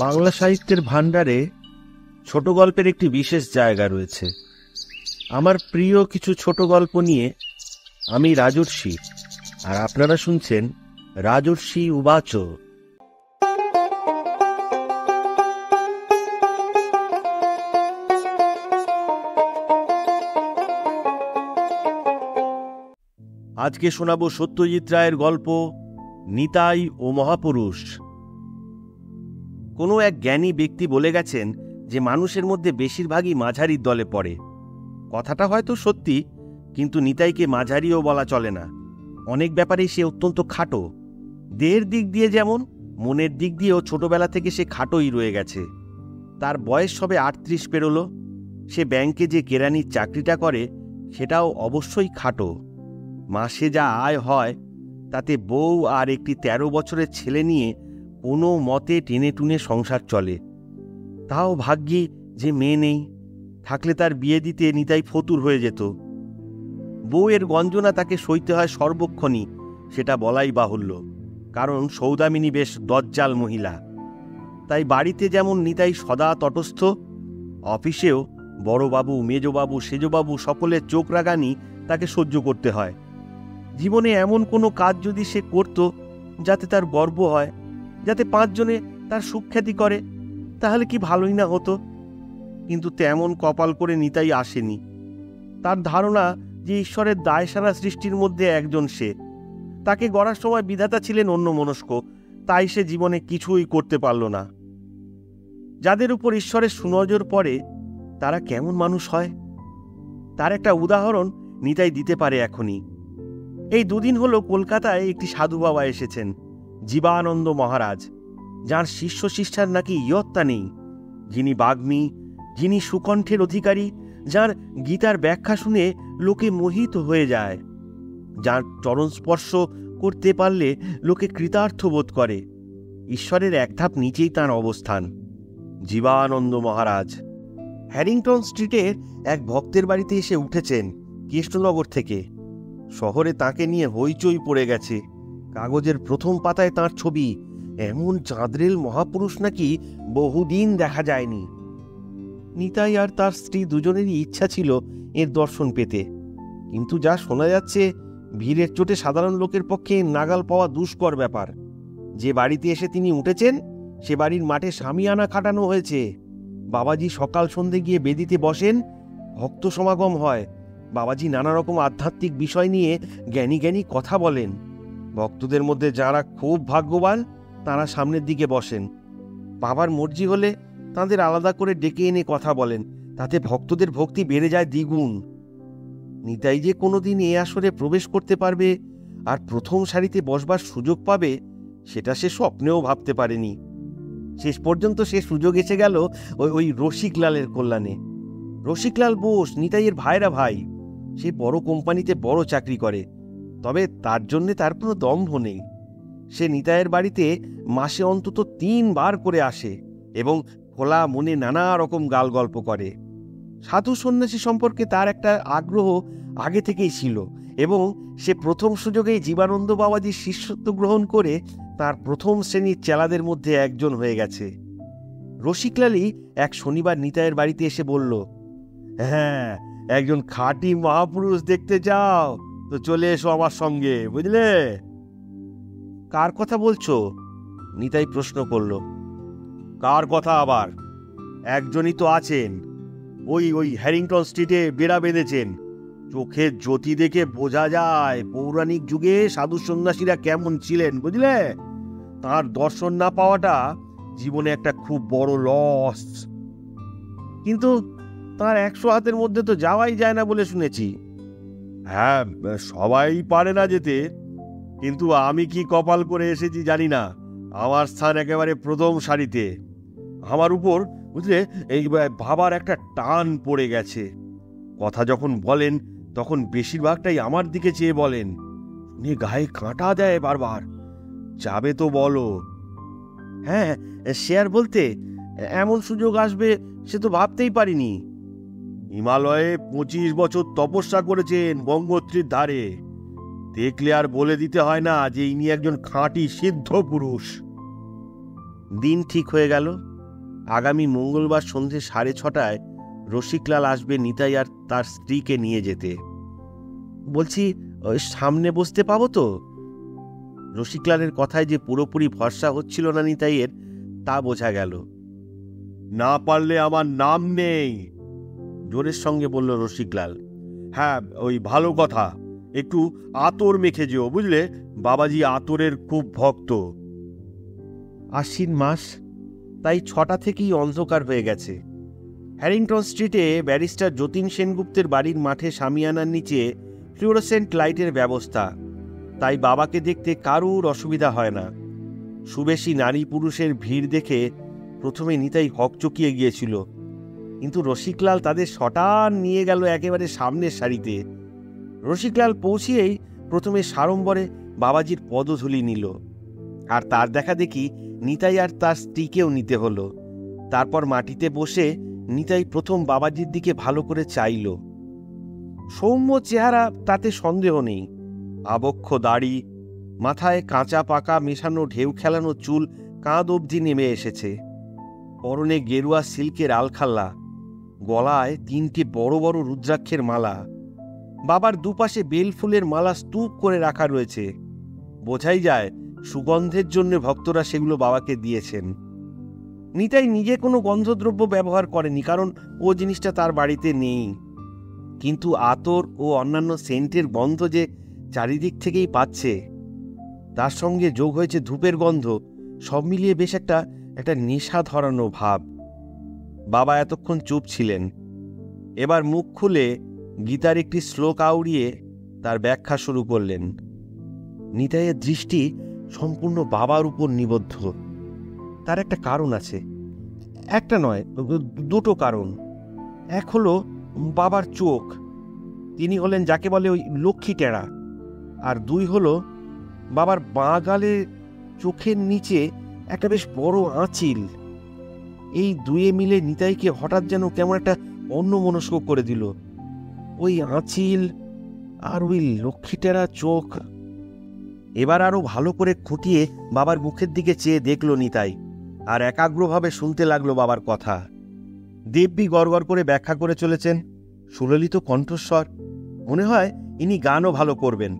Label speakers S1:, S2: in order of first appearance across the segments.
S1: বাংলা সাহিত্যের ভাণ্ডারে ছোট গল্পের একটি বিশেষ জায়গা রয়েছে। আমার প্রিয় কিছু ছোট গল্প নিয়ে আমি রাজর্ষি, আর আপনারা শুনছেন রাজর্ষি উবাচ। আজকে শোনাবো সত্যজিৎ রায়ের গল্প নিতাই ও মহাপুরুষ। কোনো এক জ্ঞানী ব্যক্তি বলে গেছেন যে মানুষের মধ্যে বেশিরভাগই মাঝারির দলে পড়ে। কথাটা হয়তো সত্যি, কিন্তু নিতাইকে মাঝারিও বলা চলে না। অনেক ব্যাপারেই সে অত্যন্ত খাটো। দেহের দিক দিয়ে যেমন, মনের দিক দিয়েও ছোটবেলা থেকে সে খাটোই রয়ে গেছে। তার বয়স সবে 38 পেরোলো। সে ব্যাংকে যে কেরানির চাকরিটা করে সেটাও অবশ্যই খাটো। মাসে যা আয় হয় তাতে বউ আর একটি 13 বছরের ছেলে নিয়ে কোনো মতে টেনে টুনে সংসার চলে। তাও ভাগ্যে যে মেয়ে নেই, থাকলে তার বিয়ে দিতে নিতাই ফতুর হয়ে যেত। বউয়ের গঞ্জনা তাকে সইতে হয় সর্বক্ষণই, সেটা বলাই বাহুল্য, কারণ সৌদামিনী বেশ দজ্জাল মহিলা। তাই বাড়িতে যেমন নিতাই সদা তটস্থ, অফিসেও বড়বাবু, মেজবাবু, সেজবাবু সকলের চোখ রাগানি তাকে সহ্য করতে হয়। জীবনে এমন কোনো কাজ যদি সে করত যাতে তার গর্ব হয়, যাতে 5 জনে তার সুখ্যাতি করে, তাহলে কি ভালোই না হতো। কিন্তু তেমন কপাল করে নিতাই আসেনি। তার ধারণা যে ঈশ্বরের দায়সারা সৃষ্টির মধ্যে একজন সে। তাকে গড়ার সময় বিধাতা ছিলেন অন্যমনস্ক, তাই সে জীবনে কিছুই করতে পারল না। যাদের উপর ঈশ্বরের সুনজর পড়ে তারা কেমন মানুষ হয়, তার একটা উদাহরণ নিতাই দিতে পারে এখনই। এই 2 দিন হলো কলকাতায় একটি সাধু বাবা এসেছেন, জীবানন্দ মহারাজ, যার শিষ্য শিষ্যার নাকি ইয়ত্তা নেই, যিনি বাগ্মী, যিনি সুকণ্ঠের অধিকারী, যার গীতার ব্যাখ্যা শুনে লোকে মোহিত হয়ে যায়, যার চরণ স্পর্শ করতে পারলে লোকে কৃতার্থ বোধ করে। ঈশ্বরের এক ধাপ নিচেই তাঁর অবস্থান। জীবানন্দ মহারাজ হ্যারিংটন স্ট্রিটের এক ভক্তের বাড়িতে এসে উঠেছেন কৃষ্ণনগর থেকে। শহরে তাকে নিয়ে হইচই পড়ে গেছে। কাগজের প্রথম পাতায় তাঁর ছবি। এমন চাঁদরেল মহাপুরুষ নাকি বহুদিন দেখা যায়নি। নিতাই আর তার স্ত্রী দুজনেরই ইচ্ছা ছিল এর দর্শন পেতে, কিন্তু যা শোনা যাচ্ছে ভিড়ের চোটে সাধারণ লোকের পক্ষে নাগাল পাওয়া দুষ্কর ব্যাপার। যে বাড়িতে এসে তিনি উঠেছেন সে বাড়ির মাঠে শামিয়ানা খাটানো হয়েছে। বাবাজি সকাল সন্ধে গিয়ে বেদিতে বসেন, ভক্ত সমাগম হয়। বাবাজি নানা রকম আধ্যাত্মিক বিষয় নিয়ে জ্ঞানী জ্ঞানী কথা বলেন। ভক্তদের মধ্যে যারা খুব ভাগ্যবান তারা সামনের দিকে বসেন। বাবার মর্জি হলে তাদের আলাদা করে ডেকে এনে কথা বলেন, তাতে ভক্তদের ভক্তি বেড়ে যায় দ্বিগুণ। নিতাই যে কোনোদিন এ আসরে প্রবেশ করতে পারবে আর প্রথম সারিতে বসবার সুযোগ পাবে সেটা সে স্বপ্নেও ভাবতে পারেনি। শেষ পর্যন্ত সে সুযোগ এসে গেল ওই রসিকলালের কল্যাণে। রসিকলাল বোস নিতাইয়ের ভাইরা ভাই। সে বড় কোম্পানিতে বড় চাকরি করে, তবে তার জন্যে তার কোনো দম্ভ নেই। সে নিতাইয়ের বাড়িতে মাসে অন্তত 3 বার করে আসে এবং খোলা মনে নানা রকম গাল গল্প করে। সাধু সন্ন্যাসী সম্পর্কে তার একটা আগ্রহ আগে থেকেই ছিল এবং সে প্রথম সুযোগেই জীবানন্দ বাবাজির শিষ্যত্ব গ্রহণ করে তার প্রথম শ্রেণীর চেলাদের মধ্যে একজন হয়ে গেছে। রসিকলালই এক শনিবার নিতাইয়ের বাড়িতে এসে বলল, হ্যাঁ, একজন খাঁটি মহাপুরুষ দেখতে চাও তো চলে এসো আমার সঙ্গে, বুঝলে। কার কথা বলছো? নিতাই প্রশ্ন করল। কার কথা আবার? একজনই তো আছেন, ওই হ্যারিংটন স্ট্রিটে বেড়া বেঁধেছেন। চোখের জ্যোতি দেখে বোঝা যায় পৌরাণিক যুগে সাধু সন্ন্যাসীরা কেমন ছিলেন, বুঝলে। তার দর্শন না পাওয়াটা জীবনে একটা খুব বড় লস। কিন্তু তার 100 হাতের মধ্যে তো যাওয়াই যায় না বলে শুনেছি। হ্যাঁ, সবাই পারে না যেতে, কিন্তু আমি কি কপাল করে এসেছি জানি না। আমার স্থান একেবারে প্রথম সারিতে। আমার উপর, বুঝলে, এই ভাবার একটা টান পড়ে গেছে। কথা যখন বলেন তখন বেশিরভাগটাই আমার দিকে চেয়ে বলেন। শুনে গায়ে কাঁটা দেয় বারবার। যাবে তো বলো। হ্যাঁ, সে আর বলতে, এমন সুযোগ আসবে সে তো ভাবতেই পারিনি। হিমালয়ে 25 বছর তপস্যা করেছেন গঙ্গোত্রীর ধারে। দেখলে আর বলে দিতে হয় না যে ইনি একজন খাঁটি সিদ্ধ পুরুষ। দিন ঠিক হয়ে গেল। আগামী মঙ্গলবার সন্ধে 6:30 রসিকলাল আসবে নিতাই আর তার স্ত্রীকে নিয়ে যেতে। বলছি, ওই সামনে বসতে পাবো তো? রসিকলালের কথায় যে পুরোপুরি ভরসা হচ্ছিল না নিতাইয়ের, তা বোঝা গেল। না পারলে আমার নাম নেই, জোরের সঙ্গে বলল রসিকলাল। হ্যাঁ, ওই ভালো কথা, একটু আতর মেখে যেও, বুঝলে? বাবাজি আতরের খুব ভক্ত। আশ্বিন মাস, তাই 6টা থেকেই অন্ধকার হয়ে গেছে। হ্যারিংটন স্ট্রিটে ব্যারিস্টার যতীন সেনগুপ্তের বাড়ির মাঠে শামিয়ানার নিচে ফ্লুরোসেন্ট লাইটের ব্যবস্থা, তাই বাবাকে দেখতে কারুর অসুবিধা হয় না। সুবেশী নারী পুরুষের ভিড় দেখে প্রথমে নিতাই হকচকিয়ে গিয়েছিল, কিন্তু রসিকলাল তাদের সটান নিয়ে গেল একেবারে সামনের সারিতে। রসিকলাল পৌঁছিয়েই প্রথমে সাড়ম্বরে বাবাজির পদধূলি নিল, আর তার দেখা দেখি নিতাই আর তার স্ত্রীকেও নিতে হলো। তারপর মাটিতে বসে নিতাই প্রথম বাবাজির দিকে ভালো করে চাইল। সৌম্য চেহারা, তাতে সন্দেহ নেই। আবক্ষ দাড়ি, মাথায় কাঁচা পাকা মেশানো ঢেউ খেলানো চুল কাঁধ অবধি নেমে এসেছে। পরনে গেরুয়া সিল্কের আলখাল্লা, গলায় 3টে বড় বড় রুদ্রাক্ষের মালা। বাবার দুপাশে বেলফুলের মালা স্তূপ করে রাখা রয়েছে। বোঝাই যায় সুগন্ধের জন্য ভক্তরা সেগুলো বাবাকে দিয়েছেন। নিতাই নিজে কোনো গন্ধদ্রব্য ব্যবহার করেনি, কারণ ও জিনিসটা তার বাড়িতে নেই। কিন্তু আতর ও অন্যান্য সেন্টের গন্ধ যে চারিদিক থেকেই পাচ্ছে, তার সঙ্গে যোগ হয়েছে ধূপের গন্ধ, সব মিলিয়ে বেশ একটা নেশা ধরানো ভাব। বাবা এতক্ষণ চুপ ছিলেন, এবার মুখ খুলে গীতার একটি শ্লোক আউড়িয়ে তার ব্যাখ্যা শুরু করলেন। নিতাইয়ের দৃষ্টি সম্পূর্ণ বাবার উপর নিবদ্ধ। তার একটা কারণ আছে, একটা নয়, 2টো কারণ। এক হলো বাবার চোখ, তিনি হলেন যাকে বলে ওই লক্ষ্মী টেরা। আর 2 হলো বাবার বাঁ গালে চোখের নিচে একটা বেশ বড় আঁচিল। এই 2 মিলে নিতাইকে হঠাৎ যেন কেমন একটা অন্যমনস্ক করে দিল। ওই আঁচিল আর ওই লক্ষ্মী টেরা চোখ। এবার আরো ভালো করে খুঁটিয়ে বাবার মুখের দিকে চেয়ে দেখল নিতাই, আর একাগ্রভাবে শুনতে লাগলো বাবার কথা। দিব্যি গড়গড় করে ব্যাখ্যা করে চলেছেন, সুললিত কণ্ঠস্বর। মনে হয় ইনি গানও ভালো করবেন।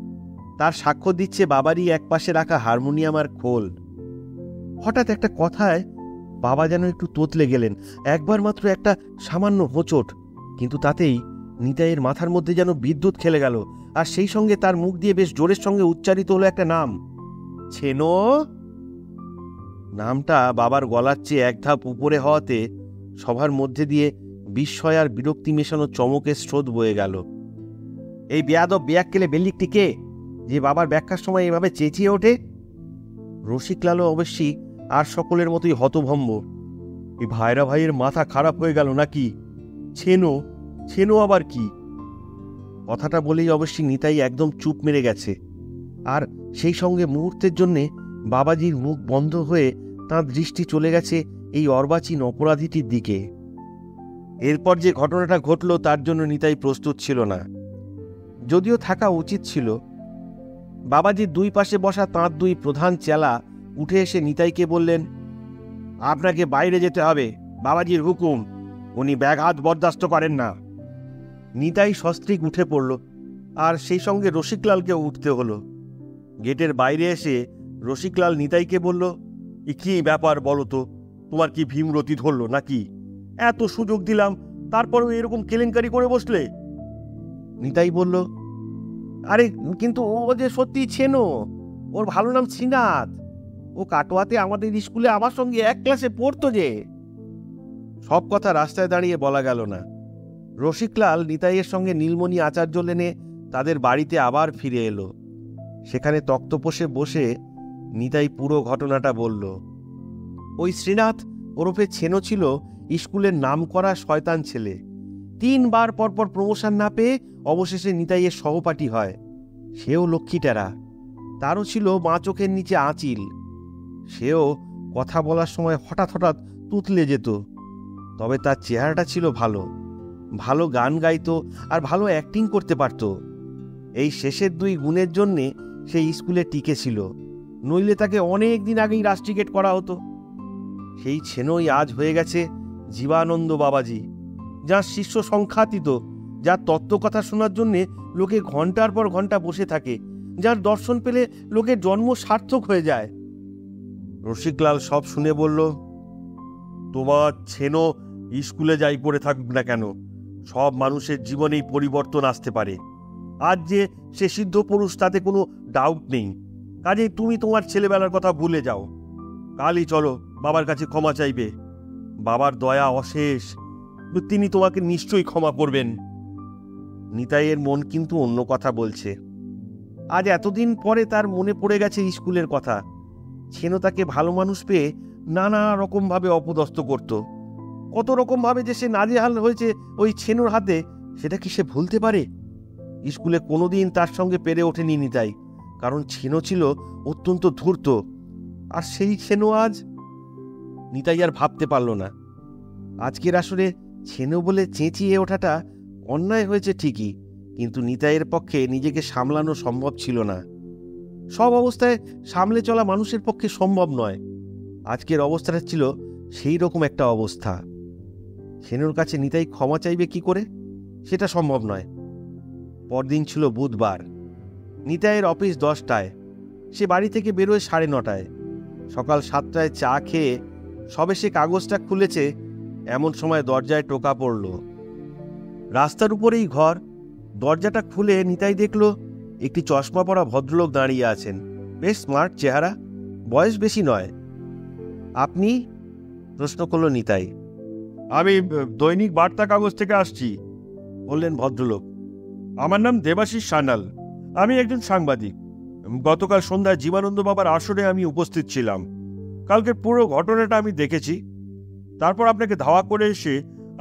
S1: তার সাক্ষ্য দিচ্ছে বাবারই একপাশে রাখা হারমোনিয়াম আর খোল। হঠাৎ একটা কথায় বাবা যেন একটু তোতলে গেলেন। একবার মাত্র একটা সামান্য হোঁচট, কিন্তু তাতেই নিতাইয়ের মাথার মধ্যে যেন বিদ্যুৎ খেলে গেল, আর সেই সঙ্গে তার মুখ দিয়ে বেশ জোরের সঙ্গে উচ্চারিত হলো একটা নাম, ছেনো। নামটা বাবার গলার চেয়ে 1 ধাপ উপরে হওয়াতে সবার মধ্যে দিয়ে বিস্ময় আর বিরক্তি মেশানো চমকের স্রোত বয়ে গেল। এই বেয়াদব বেয়াক্কেলে বেল্লিকটি কে, যে বাবার ব্যাখ্যার সময় এভাবে চেঁচিয়ে ওঠে? রসিকলালও অবশ্যই আর সকলের মতোই হতভম্ব। এই ভাইরা ভাইয়ের মাথা খারাপ হয়ে গেল নাকি? ছেনো, ছেনো আবার কি? কথাটা বলেই অবশ্যই নিতাই একদম চুপ মেরে গেছে, আর সেই সঙ্গে মুহূর্তের জন্যে বাবাজির মুখ বন্ধ হয়ে তাঁর দৃষ্টি চলে গেছে এই অর্বাচীন অপরাধীটির দিকে। এরপর যে ঘটনাটা ঘটল তার জন্য নিতাই প্রস্তুত ছিল না, যদিও থাকা উচিত ছিল। বাবাজির 2 পাশে বসা তাঁর 2 প্রধান চেলা উঠে এসে নিতাইকে বললেন, আপনাকে বাইরে যেতে হবে, বাবাজির হুকুম, উনি ব্যাঘাত বরদাস্ত করেন না। নিতাই সস্ত্রীক উঠে পড়ল, আর সেই সঙ্গে রসিকলালকেও উঠতে হলো। গেটের বাইরে এসে রসিকলাল নিতাইকে বলল, কি ব্যাপার বলো তো, তোমার কি ভীমরতি ধরল নাকি? এত সুযোগ দিলাম, তারপরেও এরকম কেলেঙ্কারি করে বসলে। নিতাই বলল, আরে কিন্তু ও যে সত্যি ছেনো, ওর ভালো নাম শ্রীনাথ। ও কাটোয়াতে আমাদের স্কুলে আমার সঙ্গে 1 ক্লাসে পড়তো যে। সব কথা রাস্তায় দাঁড়িয়ে বলা গেল না। রসিকলাল নিতাইয়ের সঙ্গে নীলমণি আচার্য লেনে তাদের বাড়িতে আবার ফিরে এলো। সেখানে তক্তপোষে বসে নিতাই পুরো ঘটনাটা বলল। ওই শ্রীনাথ ওরফে ছেনো ছিল স্কুলের নামকরা শয়তান ছেলে। 3 বার পরপর প্রমোশন না পেয়ে অবশেষে নিতাইয়ের সহপাঠী হয়। সেও লক্ষ্মী টেরা, তারও ছিল বাঁ চোখের নিচে আঁচিল। সেও কথা বলার সময় হঠাৎ হঠাৎ তুতলে যেত, তবে তার চেহারাটা ছিল ভালো, ভালো গান গাইতো আর ভালো অ্যাক্টিং করতে পারত। এই শেষের 2 গুণের জন্যে সেই স্কুলে টিকে ছিল, নইলে তাকে অনেক দিন আগেই রাস্ট্রিকেট করা হতো। সেই ছেনই আজ হয়ে গেছে জীবানন্দ বাবাজি, যার শিষ্য সংখ্যাতীত, যার তত্ত্বকথা শোনার জন্যে লোকে ঘন্টার পর ঘন্টা বসে থাকে, যার দর্শন পেলে লোকের জন্ম সার্থক হয়ে যায়। রসিকলাল সব শুনে বলল, তোমার ছেনো স্কুলে যাই পড়ে থাকুক না কেন, সব মানুষের জীবনেই পরিবর্তন আসতে পারে। আজ যে সে সিদ্ধ পুরুষ তাতে কোনো ডাউট নেই। কাজেই তুমি তোমার ছেলেবেলার কথা ভুলে যাও। কালই চলো বাবার কাছে ক্ষমা চাইবে। বাবার দয়া অশেষ, তিনি তোমাকে নিশ্চয়ই ক্ষমা করবেন। নিতাইয়ের মন কিন্তু অন্য কথা বলছে। আজ এতদিন পরে তার মনে পড়ে গেছে স্কুলের কথা। ছেনো তাকে ভালো মানুষ পেয়ে নানা রকমভাবে অপদস্থ করত। কত রকমভাবে যে সে নাজেহাল হয়েছে ওই ছেনোর হাতে, সেটা কি সে ভুলতে পারে? স্কুলে কোনোদিন তার সঙ্গে পেরে ওঠেনি নিতাই, কারণ ছেনো ছিল অত্যন্ত ধূর্ত। আর সেই ছেনো আজ... নিতাই আর ভাবতে পারল না। আজকের আসরে ছেনো বলে চেঁচিয়ে ওঠাটা অন্যায় হয়েছে ঠিকই, কিন্তু নিতাইয়ের পক্ষে নিজেকে সামলানো সম্ভব ছিল না। সব অবস্থায় সামলে চলা মানুষের পক্ষে সম্ভব নয়। আজকের অবস্থাটা ছিল সেই রকম একটা অবস্থা। ছেনোর কাছে নিতাই ক্ষমা চাইবে কি করে, সেটা সম্ভব নয়। পরদিন ছিল বুধবার। নিতাইয়ের অফিস 10টায়, সে বাড়ি থেকে বেরোয় 9:30। সকাল 7টায় চা খেয়ে সবে সে কাগজটা খুলেছে, এমন সময় দরজায় টোকা পড়ল। রাস্তার উপরেই ঘর। দরজাটা খুলে নিতাই দেখল একটি চশমা পরা ভদ্রলোক দাঁড়িয়ে আছেন। বেশ স্মার্ট চেহারা, বয়স বেশি নয়। আপনি? প্রশ্ন করল নিতাই। আমি দৈনিক বার্তা কাগজ থেকে আসছি, বললেন ভদ্রলোক। আমার নাম দেবাশিস সান্যাল, আমি একজন সাংবাদিক। গতকাল সন্ধ্যায় জীবানন্দ বাবার আসরে আমি উপস্থিত ছিলাম। কালকের পুরো ঘটনাটা আমি দেখেছি। তারপর আপনাকে ধাওয়া করে এসে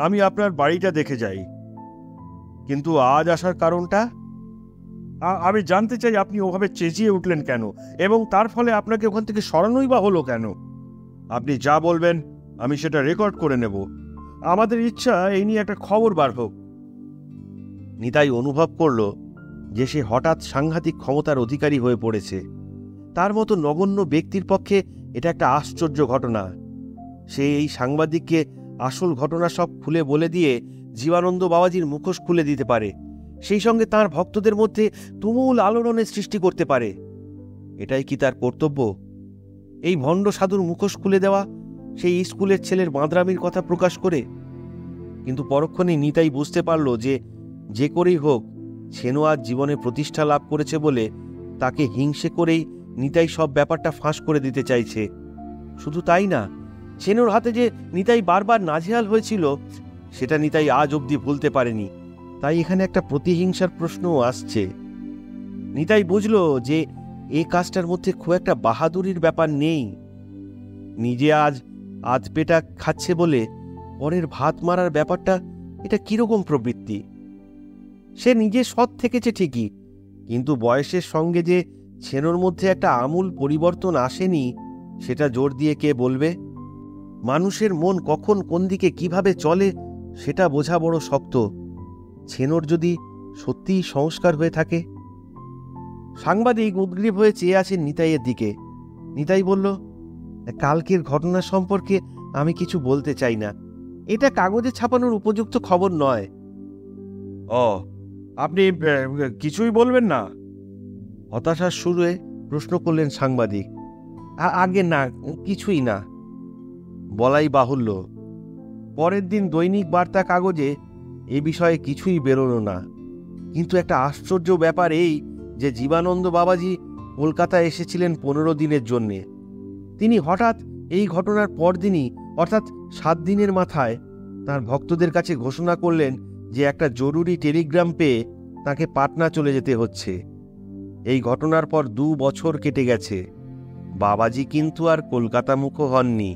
S1: আমি আপনার বাড়িটা দেখে যাই। কিন্তু আজ আসার কারণটা আমি জানতে চাই। আপনি ওভাবে চেঁচিয়ে উঠলেন কেন, এবং তার ফলে আপনাকে ওখান থেকে সরানোই বা হলো কেন? আপনি যা বলবেন আমি সেটা রেকর্ড করে নেব। আমাদের ইচ্ছা এই নিয়ে একটা খবর বার হোক। নিতাই অনুভব করল যে সে হঠাৎ সাংঘাতিক ক্ষমতার অধিকারী হয়ে পড়েছে। তার মতো নগণ্য ব্যক্তির পক্ষে এটা একটা আশ্চর্য ঘটনা। সে এই সাংবাদিককে আসল ঘটনা সব খুলে বলে দিয়ে জীবানন্দ বাবাজির মুখোশ খুলে দিতে পারে, সেই সঙ্গে তার ভক্তদের মধ্যে তুমুল আলোড়নের সৃষ্টি করতে পারে। এটাই কি তার কর্তব্য? এই ভণ্ড সাধুর মুখোশ খুলে দেওয়া, সেই স্কুলের ছেলের বাঁদরামির কথা প্রকাশ করে? কিন্তু পরক্ষণে নিতাই বুঝতে পারল যে যে করেই হোক ছেনো আজ জীবনে প্রতিষ্ঠা লাভ করেছে বলে তাকে হিংসে করেই নিতাই সব ব্যাপারটা ফাঁস করে দিতে চাইছে। শুধু তাই না, ছেনোর হাতে যে নিতাই বারবার নাজেহাল হয়েছিল, সেটা নিতাই আজ অবধি ভুলতে পারেনি। তাই এখানে একটা প্রতিহিংসার প্রশ্নও আসছে। নিতাই বুঝল যে এই কাজটার মধ্যে খুব একটা বাহাদুরির ব্যাপার নেই। নিজে আজ আধপেটা খাচ্ছে বলে পরের ভাত মারার ব্যাপারটা, এটা কিরকম প্রবৃত্তি? সে নিজে সৎ থেকেছে ঠিকই, কিন্তু বয়সের সঙ্গে যে ছেনোর মধ্যে একটা আমূল পরিবর্তন আসেনি, সেটা জোর দিয়ে কে বলবে? মানুষের মন কখন কোন দিকে কিভাবে চলে সেটা বোঝা বড় শক্ত। ছেনোর যদি সত্যিই সংস্কার হয়ে থাকে। সাংবাদিক উদ্গ্রীব হয়ে চেয়ে আছেন নিতাইয়ের দিকে। নিতাই বলল, কালকের ঘটনা সম্পর্কে আমি কিছু বলতে চাই না। এটা কাগজে ছাপানোর উপযুক্ত খবর নয়। ও, আপনি কিছুই বলবেন না? হতাশার সুরে প্রশ্ন করলেন সাংবাদিক। আগে না, কিছুই না। বলাই বাহুল্য, পরের দিন দৈনিক বার্তা কাগজে এ বিষয়ে কিছুই বেরোলো না। কিন্তু একটা আশ্চর্য ব্যাপার এই যে জীবানন্দ বাবাজি কলকাতায় এসেছিলেন 15 দিনের জন্যে। তিনি হঠাৎ এই ঘটনার পরদিনই, অর্থাৎ 7 দিনের মাথায় তার ভক্তদের কাছে ঘোষণা করলেন যে একটা জরুরি টেলিগ্রাম পেয়ে তাকে পাটনা চলে যেতে হচ্ছে। এই ঘটনার পর 2 বছর কেটে গেছে। বাবাজি কিন্তু আর কলকাতামুখো হননি।